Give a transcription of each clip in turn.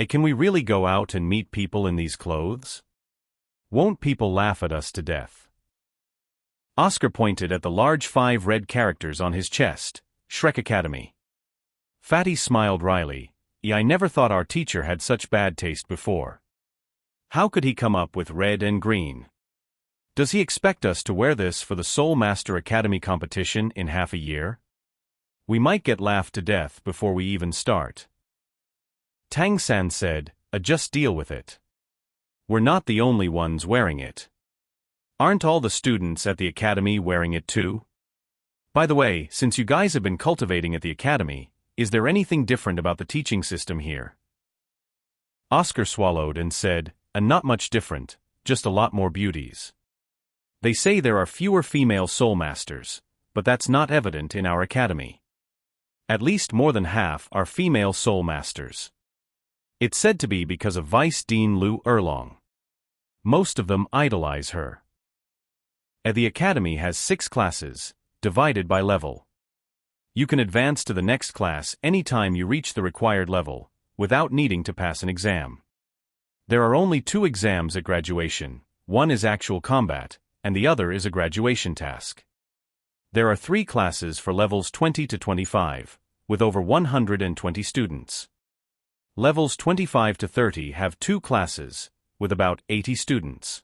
Can we really go out and meet people in these clothes? Won't people laugh at us to death? Oscar pointed at the large 5 red characters on his chest, Shrek Academy. Fatty smiled wryly. I never thought our teacher had such bad taste before. How could he come up with red and green? Does he expect us to wear this for the Soul Master Academy competition in half a year? We might get laughed to death before we even start. Tang-san said, just deal with it. We're not the only ones wearing it. Aren't all the students at the academy wearing it too? By the way, since you guys have been cultivating at the academy, is there anything different about the teaching system here? Oscar swallowed and said, not much different, just a lot more beauties. They say there are fewer female soul masters, but that's not evident in our academy. At least more than half are female soul masters. It's said to be because of Vice Dean Lu Erlong. Most of them idolize her. The academy has 6 classes, divided by level. You can advance to the next class anytime you reach the required level, without needing to pass an exam. There are only 2 exams at graduation, one is actual combat, and the other is a graduation task. There are 3 classes for levels 20 to 25, with over 120 students. Levels 25 to 30 have 2 classes, with about 80 students.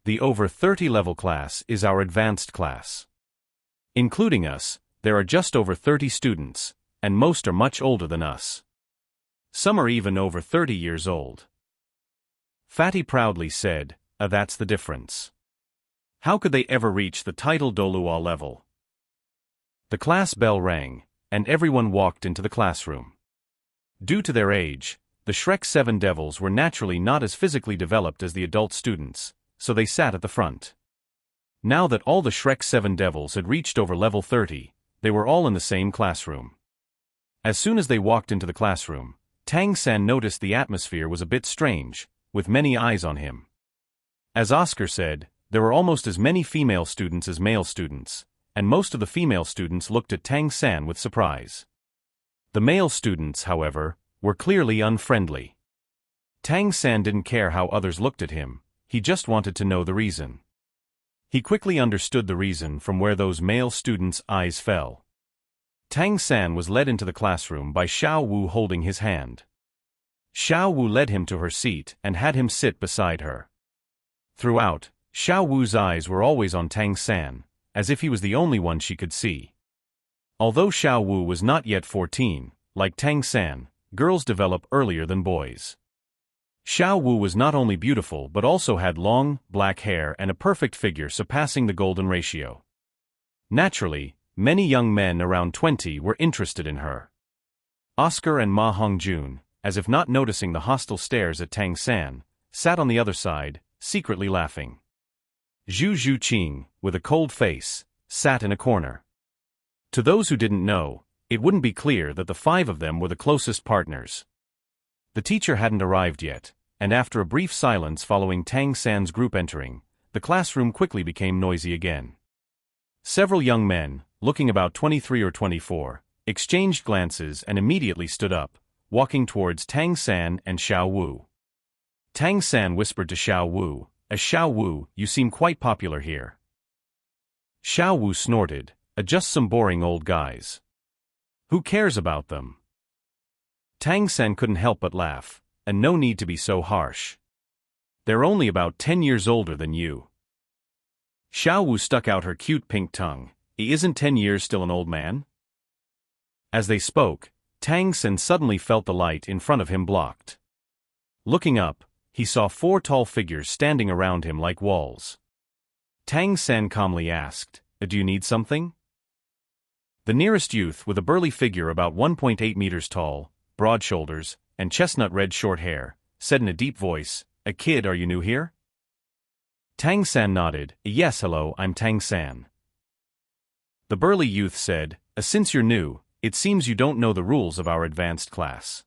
The over 30 level class is our advanced class. Including us, there are just over 30 students, and most are much older than us. Some are even over 30 years old. Fatty proudly said, that's the difference. How could they ever reach the title Dolua level? The class bell rang, and everyone walked into the classroom. Due to their age, the Shrek 7 Devils were naturally not as physically developed as the adult students, so they sat at the front. Now that all the Shrek 7 Devils had reached over level 30, they were all in the same classroom. As soon as they walked into the classroom, Tang-san noticed the atmosphere was a bit strange, with many eyes on him. As Oscar said, there were almost as many female students as male students, and most of the female students looked at Tang-san with surprise. The male students, however, were clearly unfriendly. Tang-san didn't care how others looked at him, he just wanted to know the reason. He quickly understood the reason from where those male students' eyes fell. Tang-san was led into the classroom by Xiao Wu holding his hand. Xiao Wu led him to her seat and had him sit beside her. Throughout, Xiao Wu's eyes were always on Tang-san, as if he was the only one she could see. Although Xiao Wu was not yet 14, like Tang-san, girls develop earlier than boys. Xiao Wu was not only beautiful but also had long, black hair and a perfect figure surpassing the golden ratio. Naturally, many young men around 20 were interested in her. Oscar and Ma Hongjun, as if not noticing the hostile stares at Tang-san, sat on the other side, secretly laughing. Zhu Zhuqing, with a cold face, sat in a corner. To those who didn't know, it wouldn't be clear that the 5 of them were the closest partners. The teacher hadn't arrived yet, and after a brief silence following Tang-san's group entering, the classroom quickly became noisy again. Several young men, looking about 23 or 24, exchanged glances and immediately stood up, walking towards Tang-san and Xiao Wu. Tang-san whispered to Xiao Wu, Xiao Wu, you seem quite popular here. Xiao Wu snorted, just some boring old guys. Who cares about them? Tang-san couldn't help but laugh, and no need to be so harsh. They're only about 10 years older than you. Xiao Wu stuck out her cute pink tongue. Isn't 10 years still an old man? As they spoke, Tang-san suddenly felt the light in front of him blocked. Looking up, he saw 4 tall figures standing around him like walls. Tang-san calmly asked, do you need something? The nearest youth, with a burly figure about 1.8 meters tall, broad shoulders, and chestnut-red short hair, said in a deep voice, Kid, are you new here? Tang-san nodded, yes, hello, I'm Tang-san. The burly youth said, since you're new, it seems you don't know the rules of our advanced class.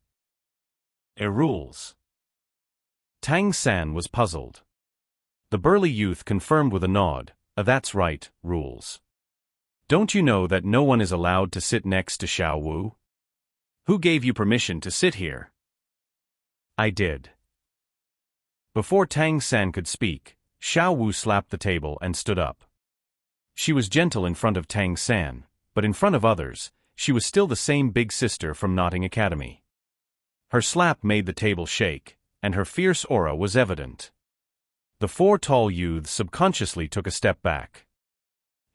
Rules? Tang-san was puzzled. The burly youth confirmed with a nod, that's right, rules. Don't you know that no one is allowed to sit next to Xiao Wu? Who gave you permission to sit here? I did. Before Tang San could speak, Xiao Wu slapped the table and stood up. She was gentle in front of Tang San, but in front of others, she was still the same big sister from Notting Academy. Her slap made the table shake, and her fierce aura was evident. The four tall youths subconsciously took a step back.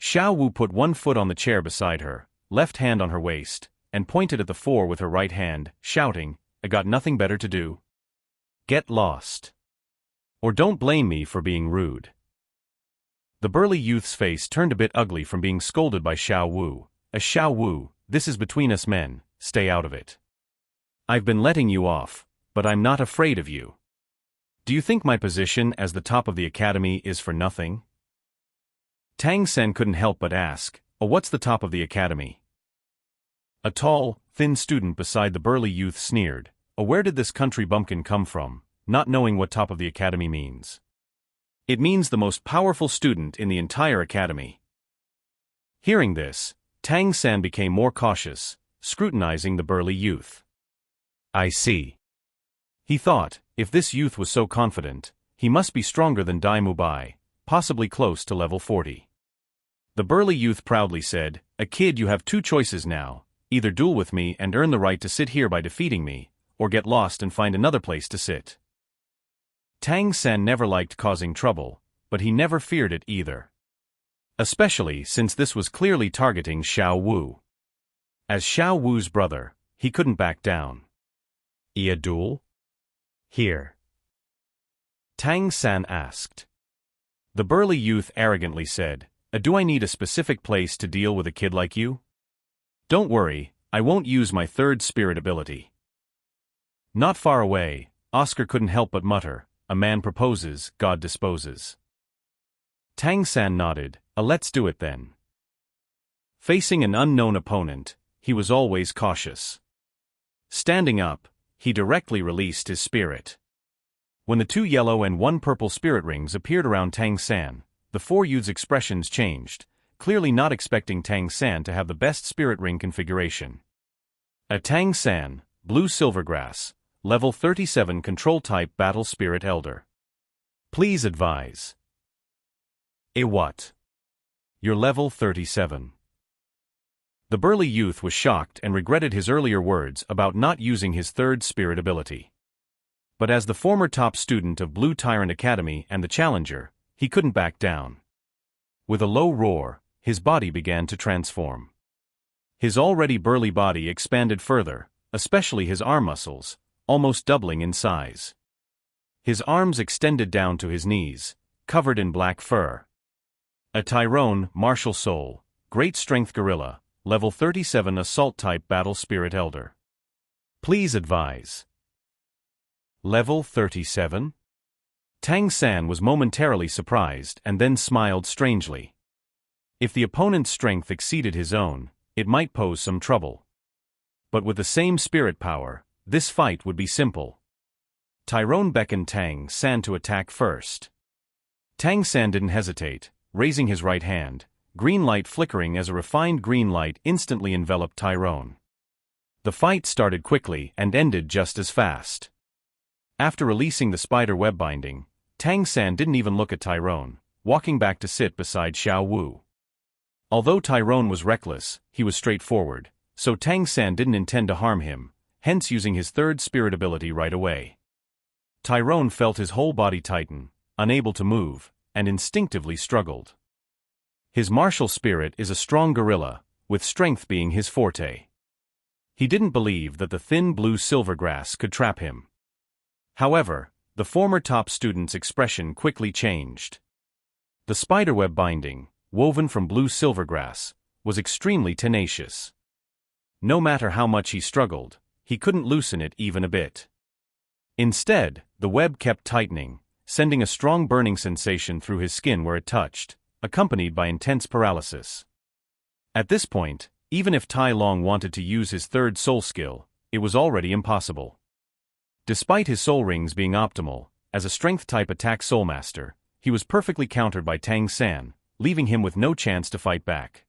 Xiao Wu put one foot on the chair beside her, left hand on her waist, and pointed at the four with her right hand, shouting, "I got nothing better to do. Get lost. Or don't blame me for being rude." The burly youth's face turned a bit ugly from being scolded by Xiao Wu. Xiao Wu, this is between us men, stay out of it. I've been letting you off, but I'm not afraid of you. Do you think my position as the top of the academy is for nothing? Tang Sen couldn't help but ask, "Oh, what's the top of the academy?" A tall, thin student beside the burly youth sneered, "Oh, where did this country bumpkin come from, not knowing what top of the academy means? It means the most powerful student in the entire academy." Hearing this, Tang San became more cautious, scrutinizing the burly youth. I see. He thought, if this youth was so confident, he must be stronger than Dai Mubai, possibly close to level 40. The burly youth proudly said, "A kid, you have two choices now, either duel with me and earn the right to sit here by defeating me, or get lost and find another place to sit." Tang San never liked causing trouble, but he never feared it either. Especially since this was clearly targeting Xiao Wu. As Xiao Wu's brother, he couldn't back down. "A duel? Here?" Tang San asked. The burly youth arrogantly said, "Do I need a specific place to deal with a kid like you? Don't worry, I won't use my third spirit ability." Not far away, Oscar couldn't help but mutter, "A man proposes, God disposes." Tang San nodded, "Let's do it then." Facing an unknown opponent, he was always cautious. Standing up, he directly released his spirit. When the two yellow and one purple spirit rings appeared around Tang San, the four youths' expressions changed, clearly not expecting Tang San to have the best spirit ring configuration. A Tang San, blue silvergrass, level 37 control type battle spirit elder. Please advise. What? You're level 37. The burly youth was shocked and regretted his earlier words about not using his third spirit ability. But as the former top student of Blue Tyrant Academy and the challenger, he couldn't back down. With a low roar, his body began to transform. His already burly body expanded further, especially his arm muscles, almost doubling in size. His arms extended down to his knees, covered in black fur. A Tyrone, martial soul, great strength gorilla, level 37 assault type battle spirit elder. Please advise. Level 37? Tang San was momentarily surprised and then smiled strangely. If the opponent's strength exceeded his own, it might pose some trouble. But with the same spirit power, this fight would be simple. Tyrone beckoned Tang San to attack first. Tang San didn't hesitate, raising his right hand, green light flickering as a refined green light instantly enveloped Tyrone. The fight started quickly and ended just as fast. After releasing the spider web binding, Tang San didn't even look at Tyrone, walking back to sit beside Xiao Wu. Although Tyrone was reckless, he was straightforward, so Tang San didn't intend to harm him, hence using his third spirit ability right away. Tyrone felt his whole body tighten, unable to move, and instinctively struggled. His martial spirit is a strong gorilla, with strength being his forte. He didn't believe that the thin blue silvergrass could trap him. However, the former top student's expression quickly changed. The spiderweb binding, woven from blue silvergrass, was extremely tenacious. No matter how much he struggled, he couldn't loosen it even a bit. Instead, the web kept tightening, sending a strong burning sensation through his skin where it touched, accompanied by intense paralysis. At this point, even if Tai Long wanted to use his third soul skill, it was already impossible. Despite his soul rings being optimal, as a strength-type attack soulmaster, he was perfectly countered by Tang San, leaving him with no chance to fight back.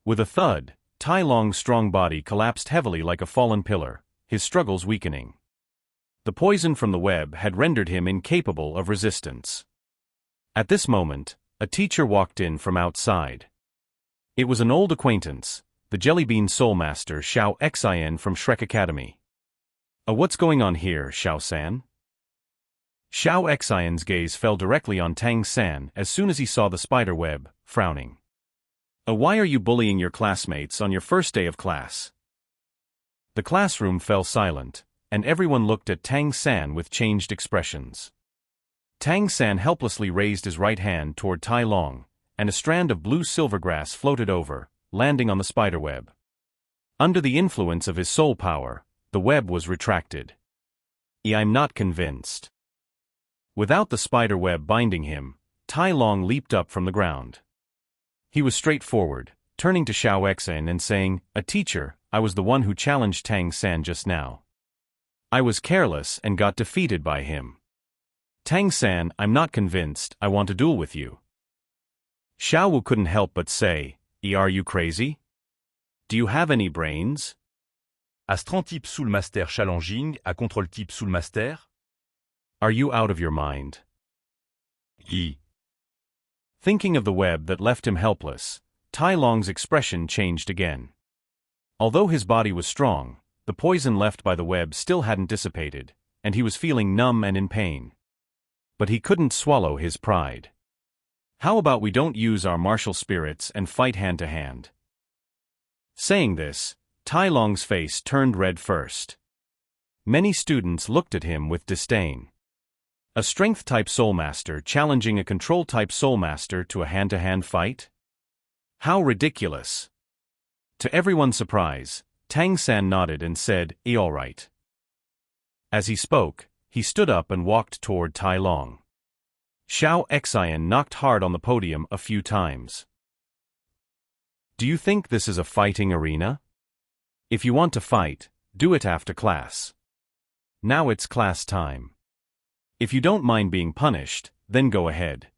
With a thud, Tai Long's strong body collapsed heavily like a fallen pillar, his struggles weakening. The poison from the web had rendered him incapable of resistance. At this moment, a teacher walked in from outside. It was an old acquaintance, the Jellybean Soulmaster Xiao Xin from Shrek Academy. What's going on here, Xiao-san? Xiao Xin's gaze fell directly on Tang-san as soon as he saw the spider web, frowning. Why are you bullying your classmates on your first day of class? The classroom fell silent, and everyone looked at Tang-san with changed expressions. Tang-san helplessly raised his right hand toward Tai Long, and a strand of blue silvergrass floated over, landing on the spiderweb. Under the influence of his soul power, the web was retracted. I'm not convinced. Without the spider web binding him, Tai Long leaped up from the ground. He was straightforward, turning to Xiao Xin and saying, Teacher, I was the one who challenged Tang-san just now. I was careless and got defeated by him. Tang-san, I'm not convinced, I want to duel with you. Xiao Wu couldn't help but say, Are you crazy? Do you have any brains? Astran type Soulmaster challenging à contrôle type Soulmaster? Are you out of your mind? Thinking of the web that left him helpless, Tai Long's expression changed again. Although his body was strong, the poison left by the web still hadn't dissipated, and he was feeling numb and in pain. But he couldn't swallow his pride. How about we don't use our martial spirits and fight hand to hand? Saying this, Tai Long's face turned red first. Many students looked at him with disdain. A strength-type soulmaster challenging a control-type soulmaster to a hand-to-hand fight? How ridiculous! To everyone's surprise, Tang-san nodded and said, all right. As he spoke, he stood up and walked toward Tai Long. Xiao Xin knocked hard on the podium a few times. Do you think this is a fighting arena? If you want to fight, do it after class. Now it's class time. If you don't mind being punished, then go ahead.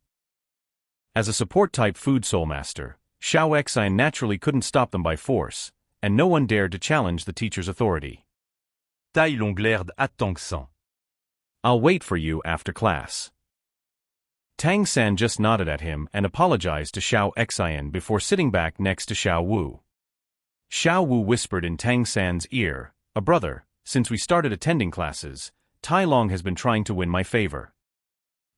As a support-type food soulmaster, Xiao Xin naturally couldn't stop them by force, and no one dared to challenge the teacher's authority. Tai Long glared at Tang-san. I'll wait for you after class. Tang-san just nodded at him and apologized to Xiao Xin before sitting back next to Xiao Wu. Xiao Wu whispered in Tang-san's ear, brother, since we started attending classes, Tai Long has been trying to win my favor.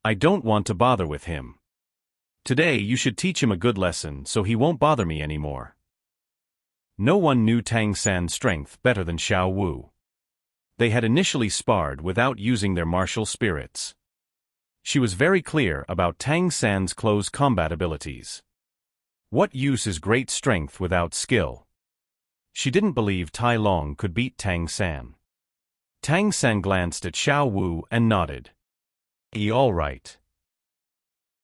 I don't want to bother with him. Today you should teach him a good lesson so he won't bother me anymore. No one knew Tang-san's strength better than Xiao Wu. They had initially sparred without using their martial spirits. She was very clear about Tang-san's close combat abilities. What use is great strength without skill? She didn't believe Tai Long could beat Tang-san. Tang-san glanced at Xiao Wu and nodded. All right.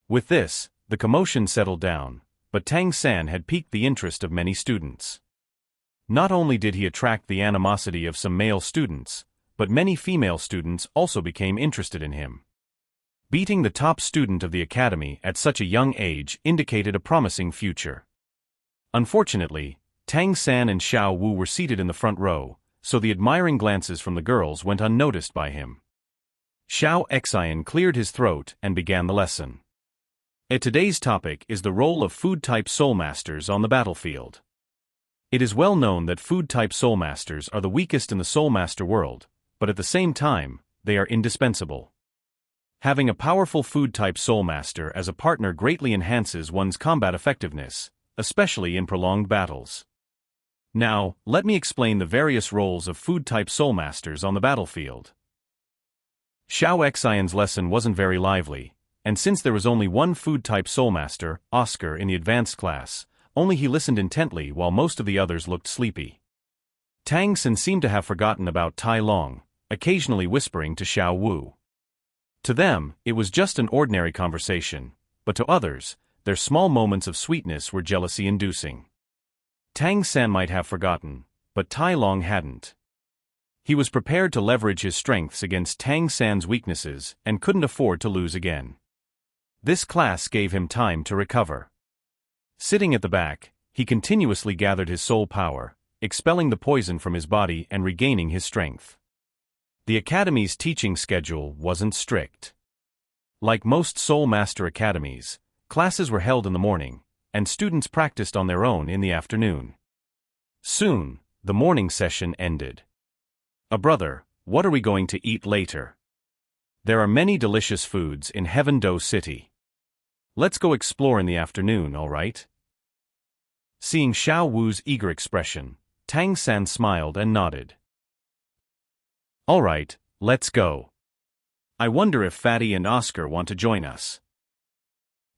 With this, the commotion settled down, but Tang-san had piqued the interest of many students. Not only did he attract the animosity of some male students, but many female students also became interested in him. Beating the top student of the academy at such a young age indicated a promising future. Unfortunately, Tang-san and Xiao Wu were seated in the front row, so the admiring glances from the girls went unnoticed by him. Xiao Xin cleared his throat and began the lesson. Today's topic is the role of food-type soulmasters on the battlefield. It is well known that food-type soulmasters are the weakest in the soulmaster world, but at the same time, they are indispensable. Having a powerful food-type soulmaster as a partner greatly enhances one's combat effectiveness, especially in prolonged battles. Now, let me explain the various roles of food-type soulmasters on the battlefield. Xiao Xin's lesson wasn't very lively, and since there was only one food-type soulmaster, Oscar, in the advanced class, only he listened intently while most of the others looked sleepy. Tang-san seemed to have forgotten about Tai Long, occasionally whispering to Xiao Wu. To them, it was just an ordinary conversation, but to others, their small moments of sweetness were jealousy-inducing. Tang-san might have forgotten, but Tai Long hadn't. He was prepared to leverage his strengths against Tang-san's weaknesses and couldn't afford to lose again. This class gave him time to recover. Sitting at the back, he continuously gathered his soul power, expelling the poison from his body and regaining his strength. The academy's teaching schedule wasn't strict. Like most Soul Master academies, classes were held in the morning, and students practiced on their own in the afternoon. Soon, the morning session ended. Brother, what are we going to eat later? There are many delicious foods in Heaven Do City. Let's go explore in the afternoon, all right? Seeing Xiao Wu's eager expression, Tang San smiled and nodded. All right, let's go. I wonder if Fatty and Oscar want to join us.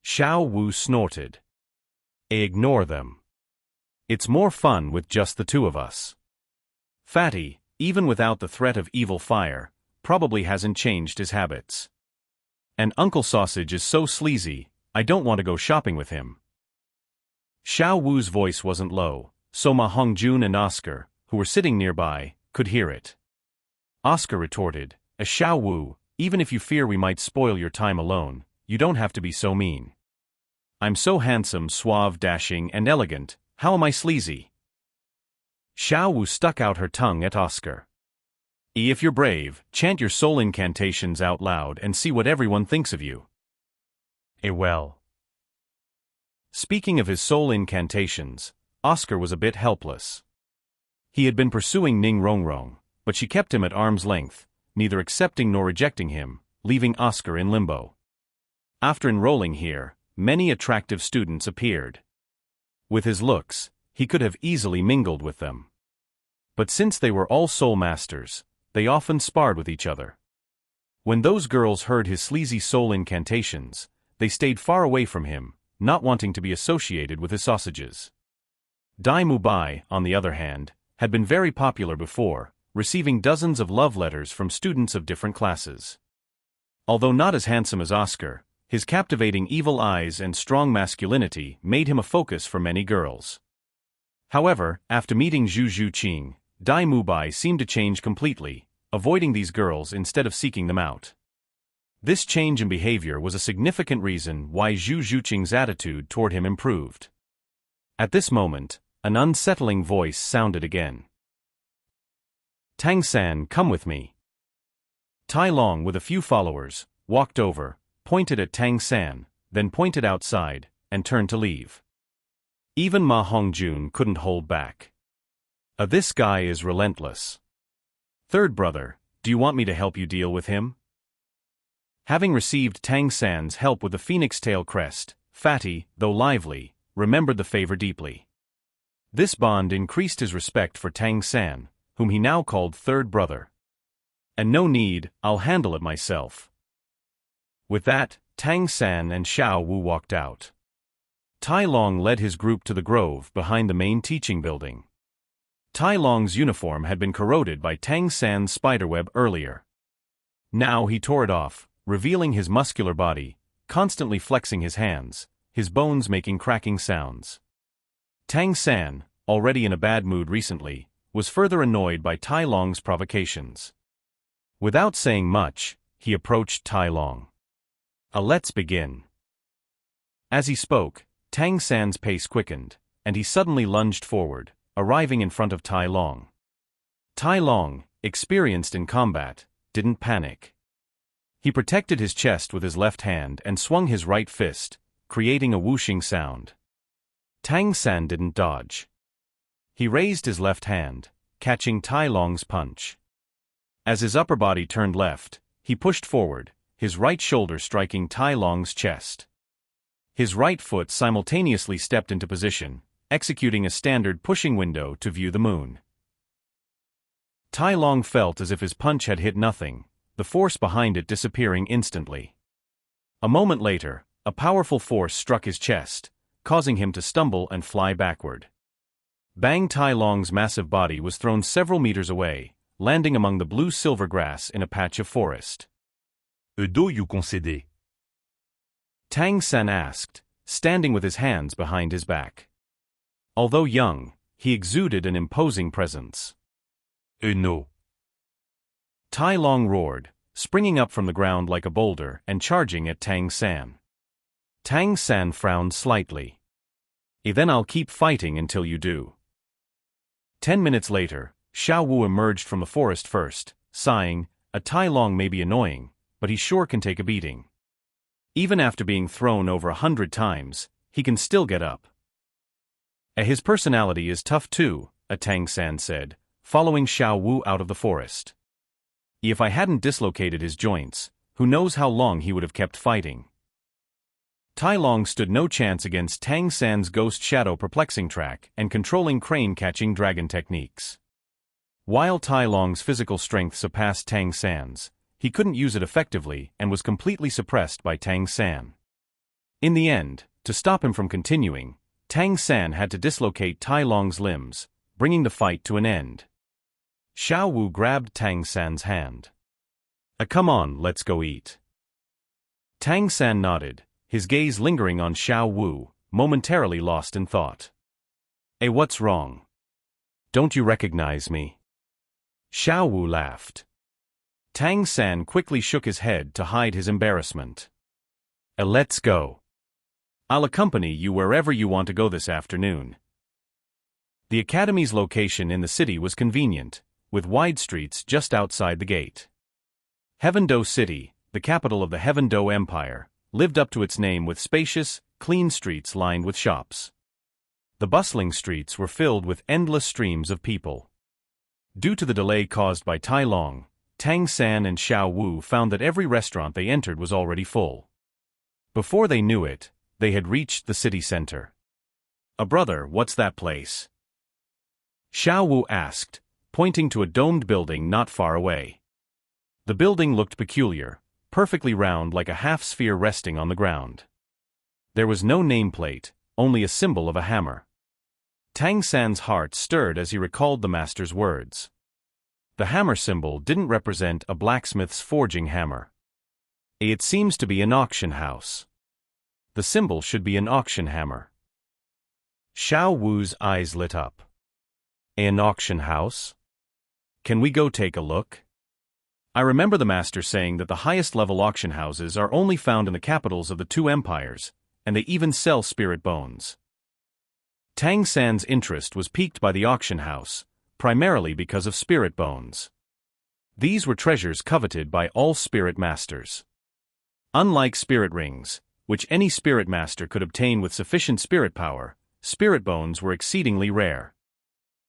Xiao Wu snorted. Ignore them. It's more fun with just the two of us. Fatty, even without the threat of evil fire, probably hasn't changed his habits. And Uncle Sausage is so sleazy, I don't want to go shopping with him. Xiao Wu's voice wasn't low, so Ma Hongjun and Oscar, who were sitting nearby, could hear it. Oscar retorted, Xiao Wu, even if you fear we might spoil your time alone, you don't have to be so mean. I'm so handsome, suave, dashing, and elegant, how am I sleazy? Xiao Wu stuck out her tongue at Oscar. If you're brave, chant your soul incantations out loud and see what everyone thinks of you. Well. Speaking of his soul incantations, Oscar was a bit helpless. He had been pursuing Ning Rongrong, but she kept him at arm's length, neither accepting nor rejecting him, leaving Oscar in limbo. After enrolling here, many attractive students appeared. With his looks, he could have easily mingled with them. But since they were all soul masters, they often sparred with each other. When those girls heard his sleazy soul incantations, they stayed far away from him, not wanting to be associated with his sausages. Dai Mubai, on the other hand, had been very popular before, receiving dozens of love letters from students of different classes. Although not as handsome as Oscar, his captivating evil eyes and strong masculinity made him a focus for many girls. However, after meeting Zhu Zhuqing, Dai Mubai seemed to change completely, avoiding these girls instead of seeking them out. This change in behavior was a significant reason why Zhu Zhuqing's attitude toward him improved. At this moment, an unsettling voice sounded again. Tang San, come with me. Tai Long, with a few followers, walked over, pointed at Tang San, then pointed outside, and turned to leave. Even Ma Hongjun couldn't hold back. This guy is relentless. Third brother, do you want me to help you deal with him? Having received Tang San's help with the phoenix tail crest, Fatty, though lively, remembered the favor deeply. This bond increased his respect for Tang San, whom he now called third brother. And no need, I'll handle it myself. With that, Tang San and Xiao Wu walked out. Tai Long led his group to the grove behind the main teaching building. Tai Long's uniform had been corroded by Tang San's spiderweb earlier. Now he tore it off, revealing his muscular body, constantly flexing his hands, his bones making cracking sounds. Tang San, already in a bad mood recently, was further annoyed by Tai Long's provocations. Without saying much, he approached Tai Long. Let's begin. As he spoke, Tang San's pace quickened, and he suddenly lunged forward, arriving in front of Tai Long. Tai Long, experienced in combat, didn't panic. He protected his chest with his left hand and swung his right fist, creating a whooshing sound. Tang San didn't dodge. He raised his left hand, catching Tai Long's punch. As his upper body turned left, he pushed forward, his right shoulder striking Tai Long's chest. His right foot simultaneously stepped into position, executing a standard pushing window to view the moon. Tai Long felt as if his punch had hit nothing, the force behind it disappearing instantly. A moment later, a powerful force struck his chest, causing him to stumble and fly backward. Bang! Tai Long's massive body was thrown several meters away, landing among the blue-silver grass in a patch of forest. Do you concede? Tang San asked, standing with his hands behind his back. Although young, he exuded an imposing presence. No. Tai Long roared, springing up from the ground like a boulder and charging at Tang San. Tang San frowned slightly. Then I'll keep fighting until you do. 10 minutes later, Xiao Wu emerged from the forest first, sighing, a Tai Long may be annoying, but he sure can take a beating. Even after being thrown over 100 times, he can still get up. His personality is tough too, a Tang San said, following Xiao Wu out of the forest. If I hadn't dislocated his joints, who knows how long he would have kept fighting. Tai Long stood no chance against Tang San's ghost shadow perplexing track and controlling crane-catching dragon techniques. While Tai Long's physical strength surpassed Tang San's, he couldn't use it effectively and was completely suppressed by Tang San. In the end, to stop him from continuing, Tang San had to dislocate Tai Long's limbs, bringing the fight to an end. Xiao Wu grabbed Tang San's hand. Come on, let's go eat. Tang San nodded, his gaze lingering on Xiao Wu, momentarily lost in thought. What's wrong? Don't you recognize me? Xiao Wu laughed. Tang San quickly shook his head to hide his embarrassment. Let's go. I'll accompany you wherever you want to go this afternoon. The academy's location in the city was convenient, with wide streets just outside the gate. Heaven-Do City, the capital of the Heaven-Do Empire, lived up to its name with spacious, clean streets lined with shops. The bustling streets were filled with endless streams of people. Due to the delay caused by Tai Long, Tang San and Xiao Wu found that every restaurant they entered was already full. Before they knew it, they had reached the city center. Brother, what's that place? Xiao Wu asked, pointing to a domed building not far away. The building looked peculiar, perfectly round like a half-sphere resting on the ground. There was no nameplate, only a symbol of a hammer. Tang San's heart stirred as he recalled the master's words. The hammer symbol didn't represent a blacksmith's forging hammer. It seems to be an auction house. The symbol should be an auction hammer. Xiao Wu's eyes lit up. An auction house? Can we go take a look? I remember the master saying that the highest-level auction houses are only found in the capitals of the two empires, and they even sell spirit bones. Tang San's interest was piqued by the auction house, primarily because of spirit bones. These were treasures coveted by all spirit masters. Unlike spirit rings, which any spirit master could obtain with sufficient spirit power, spirit bones were exceedingly rare.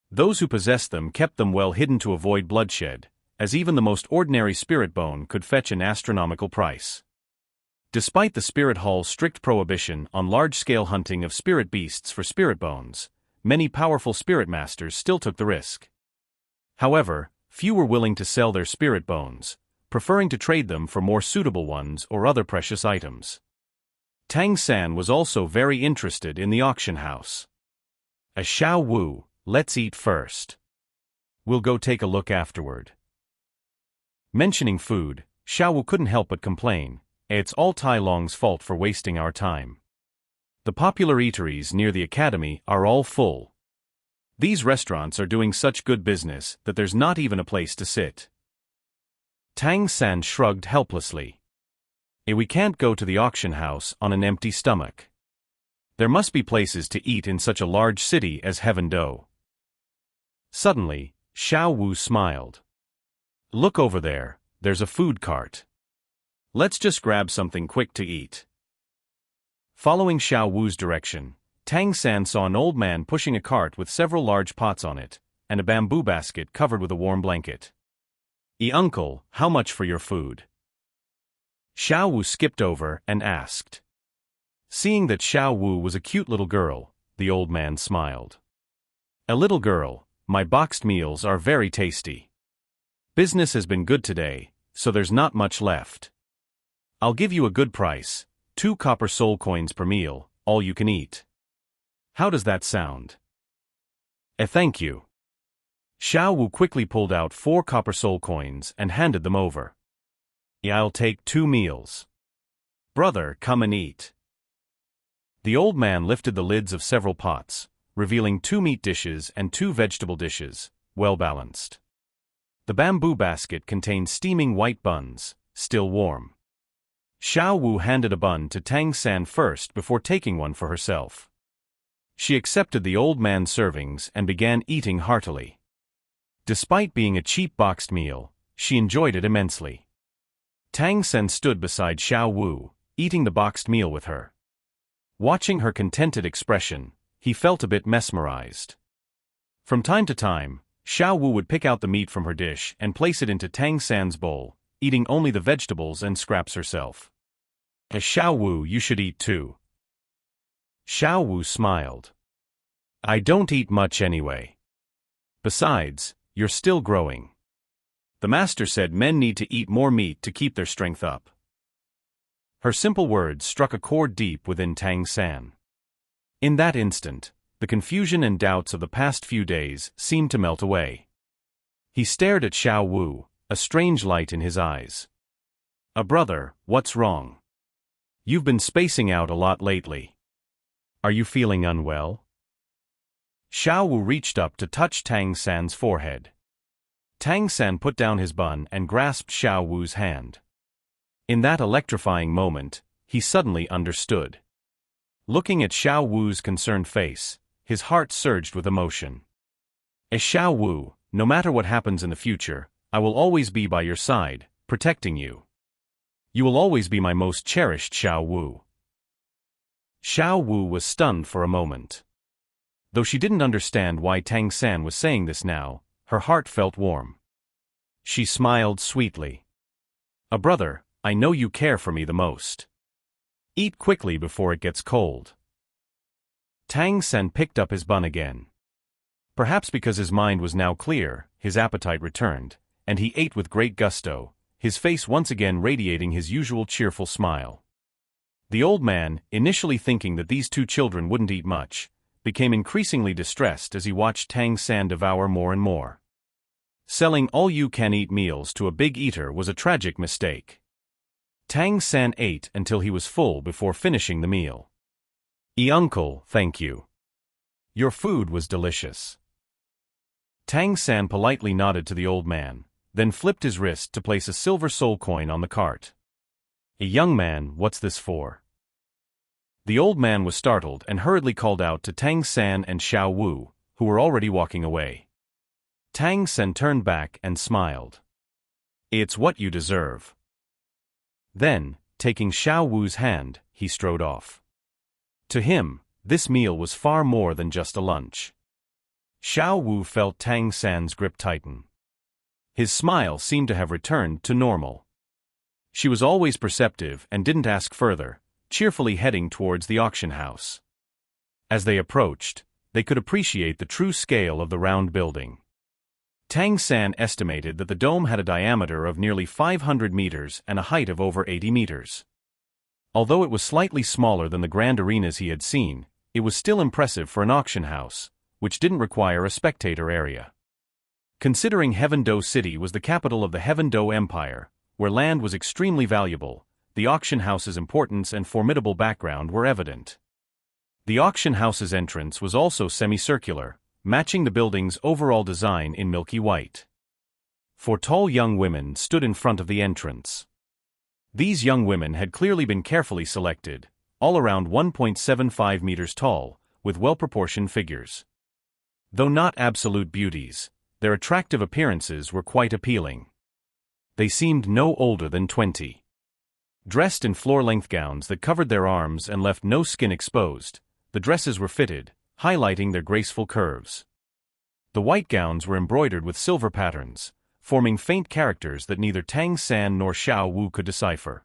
Those who possessed them kept them well hidden to avoid bloodshed, as even the most ordinary spirit bone could fetch an astronomical price. Despite the Spirit Hall's strict prohibition on large-scale hunting of spirit beasts for spirit bones, many powerful spirit masters still took the risk. However, few were willing to sell their spirit bones, preferring to trade them for more suitable ones or other precious items. Tang San was also very interested in the auction house. Xiao Wu, let's eat first. We'll go take a look afterward. Mentioning food, Xiao Wu couldn't help but complain. It's all Tai Long's fault for wasting our time. The popular eateries near the academy are all full. These restaurants are doing such good business that there's not even a place to sit. Tang San shrugged helplessly. We can't go to the auction house on an empty stomach. There must be places to eat in such a large city as Heaven-Do. Suddenly, Xiao Wu smiled. Look over there, there's a food cart. Let's just grab something quick to eat. Following Xiao Wu's direction, Tang San saw an old man pushing a cart with several large pots on it, and a bamboo basket covered with a warm blanket. Uncle, how much for your food? Xiao Wu skipped over and asked. Seeing that Xiao Wu was a cute little girl, the old man smiled. A little girl, my boxed meals are very tasty. Business has been good today, so there's not much left. I'll give you a good price, 2 copper soul coins per meal, all you can eat. How does that sound? Thank you. Xiao Wu quickly pulled out 4 copper soul coins and handed them over. I'll take 2 meals. Brother, come and eat. The old man lifted the lids of several pots, revealing 2 meat dishes and 2 vegetable dishes, well balanced. The bamboo basket contained steaming white buns, still warm. Xiao Wu handed a bun to Tang San first before taking one for herself. She accepted the old man's servings and began eating heartily. Despite being a cheap boxed meal, she enjoyed it immensely. Tang Sen stood beside Xiao Wu, eating the boxed meal with her. Watching her contented expression, he felt a bit mesmerized. From time to time, Xiao Wu would pick out the meat from her dish and place it into Tang San's bowl, eating only the vegetables and scraps herself. Xiao Wu, you should eat too. Xiao Wu smiled. I don't eat much anyway. Besides, you're still growing. The master said men need to eat more meat to keep their strength up. Her simple words struck a chord deep within Tang San. In that instant, the confusion and doubts of the past few days seemed to melt away. He stared at Xiao Wu, a strange light in his eyes. Brother, what's wrong? You've been spacing out a lot lately. Are you feeling unwell? Xiao Wu reached up to touch Tang San's forehead. Tang San put down his bun and grasped Xiao Wu's hand. In that electrifying moment, he suddenly understood. Looking at Xiao Wu's concerned face, his heart surged with emotion. Xiao Wu, no matter what happens in the future, I will always be by your side, protecting you. You will always be my most cherished Xiao Wu. Xiao Wu was stunned for a moment. Though she didn't understand why Tang San was saying this now, her heart felt warm. She smiled sweetly. Brother, I know you care for me the most. Eat quickly before it gets cold. Tang San picked up his bun again. Perhaps because his mind was now clear, his appetite returned, and he ate with great gusto, his face once again radiating his usual cheerful smile. The old man, initially thinking that these two children wouldn't eat much, became increasingly distressed as he watched Tang San devour more and more. Selling all-you-can-eat meals to a big eater was a tragic mistake. Tang San ate until he was full before finishing the meal. Uncle, thank you. Your food was delicious. Tang San politely nodded to the old man, then flipped his wrist to place a silver soul coin on the cart. Young man, what's this for? The old man was startled and hurriedly called out to Tang San and Xiao Wu, who were already walking away. Tang San turned back and smiled. It's what you deserve. Then, taking Xiao Wu's hand, he strode off. To him, this meal was far more than just a lunch. Xiao Wu felt Tang San's grip tighten. His smile seemed to have returned to normal. She was always perceptive and didn't ask further, cheerfully heading towards the auction house. As they approached, they could appreciate the true scale of the round building. Tang San estimated that the dome had a diameter of nearly 500 meters and a height of over 80 meters. Although it was slightly smaller than the grand arenas he had seen, it was still impressive for an auction house, which didn't require a spectator area. Considering Heaven-Do City was the capital of the Heaven-Do Empire, where land was extremely valuable, the auction house's importance and formidable background were evident. The auction house's entrance was also semicircular, matching the building's overall design in milky white. Four tall young women stood in front of the entrance. These young women had clearly been carefully selected, all around 1.75 meters tall, with well-proportioned figures. Though not absolute beauties, their attractive appearances were quite appealing. They seemed no older than 20. Dressed in floor-length gowns that covered their arms and left no skin exposed, the dresses were fitted, highlighting their graceful curves. The white gowns were embroidered with silver patterns, forming faint characters that neither Tang San nor Xiao Wu could decipher.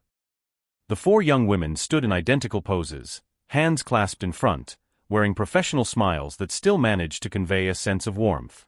The four young women stood in identical poses, hands clasped in front, wearing professional smiles that still managed to convey a sense of warmth.